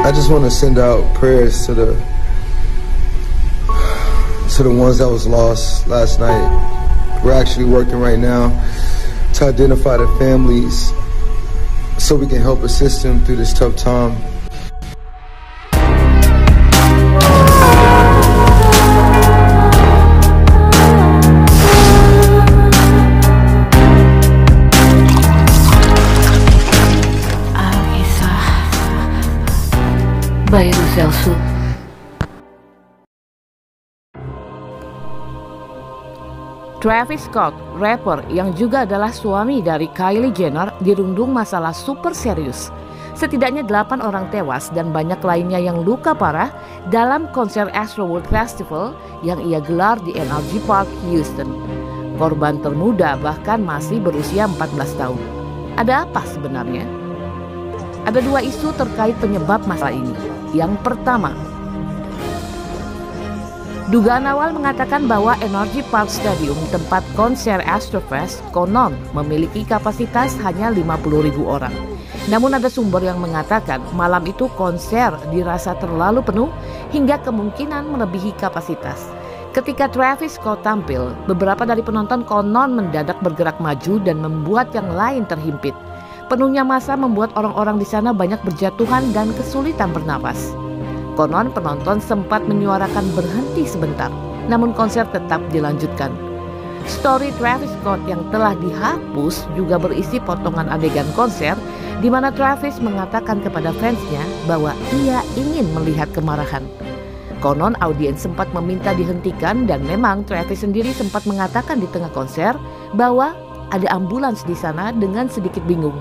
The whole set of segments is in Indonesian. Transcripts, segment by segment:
I just want to send out prayers to the ones that was lost last night. We're actually working right now to identify the families so we can help assist them through this tough time. Bayu Celsu. Travis Scott, rapper yang juga adalah suami dari Kylie Jenner, dirundung masalah super serius. Setidaknya 8 orang tewas dan banyak lainnya yang luka parah dalam konser Astroworld Festival yang ia gelar di NRG Park, Houston. Korban termuda bahkan masih berusia 14 tahun. Ada apa sebenarnya? Ada 2 isu terkait penyebab masalah ini. Yang pertama, dugaan awal mengatakan bahwa Energy Park Stadium, tempat konser Astrofest, konon memiliki kapasitas hanya 50.000 orang. Namun ada sumber yang mengatakan malam itu konser dirasa terlalu penuh hingga kemungkinan melebihi kapasitas. Ketika Travis Scott tampil, beberapa dari penonton konon mendadak bergerak maju dan membuat yang lain terhimpit. Penuhnya massa membuat orang-orang di sana banyak berjatuhan dan kesulitan bernapas. Konon penonton sempat menyuarakan berhenti sebentar, namun konser tetap dilanjutkan. Story Travis Scott yang telah dihapus juga berisi potongan adegan konser di mana Travis mengatakan kepada fansnya bahwa ia ingin melihat kemarahan. Konon audiens sempat meminta dihentikan dan memang Travis sendiri sempat mengatakan di tengah konser bahwa ada ambulans di sana dengan sedikit bingung.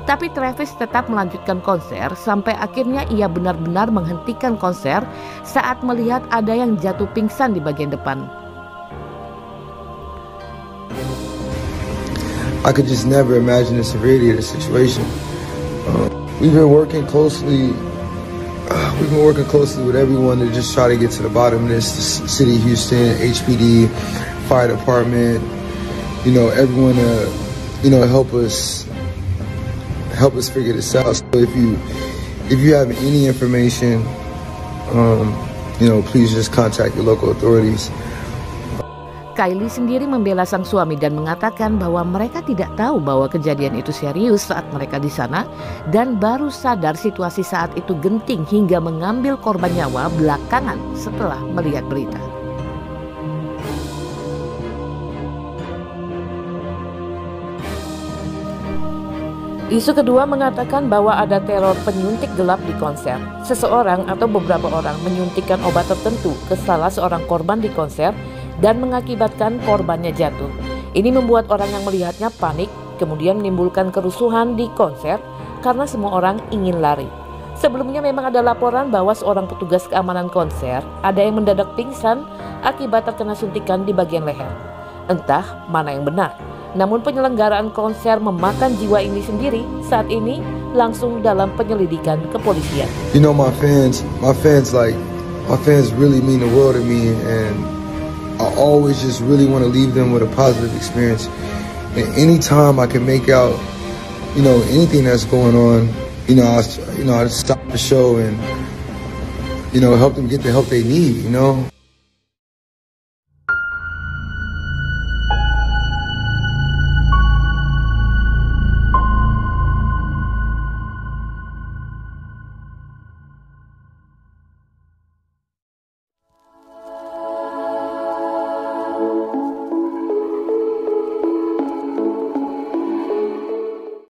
Tapi Travis tetap melanjutkan konser sampai akhirnya ia benar-benar menghentikan konser saat melihat ada yang jatuh pingsan di bagian depan. I could just never imagine the severity of the situation. We've been working closely with everyone to just try to get to the bottom of this. The City of Houston, HPD, Fire Department, everyone to help us figure this out. So if you have any information, please just contact your local authorities. Kylie sendiri membela sang suami dan mengatakan bahwa mereka tidak tahu bahwa kejadian itu serius saat mereka di sana dan baru sadar situasi saat itu genting hingga mengambil korban nyawa belakangan setelah melihat berita. Isu kedua mengatakan bahwa ada teror penyuntik gelap di konser. Seseorang atau beberapa orang menyuntikkan obat tertentu ke salah seorang korban di konser dan mengakibatkan korbannya jatuh. Ini membuat orang yang melihatnya panik, kemudian menimbulkan kerusuhan di konser karena semua orang ingin lari. Sebelumnya memang ada laporan bahwa seorang petugas keamanan konser ada yang mendadak pingsan akibat terkena suntikan di bagian leher. Entah mana yang benar. Namun penyelenggaraan konser memakan jiwa ini sendiri saat ini langsung dalam penyelidikan kepolisian. My fans really mean the world to me, and I always just really want to leave them with a positive experience. And anytime I can make out, anything that's going on, I stop the show and, help them get the help they need,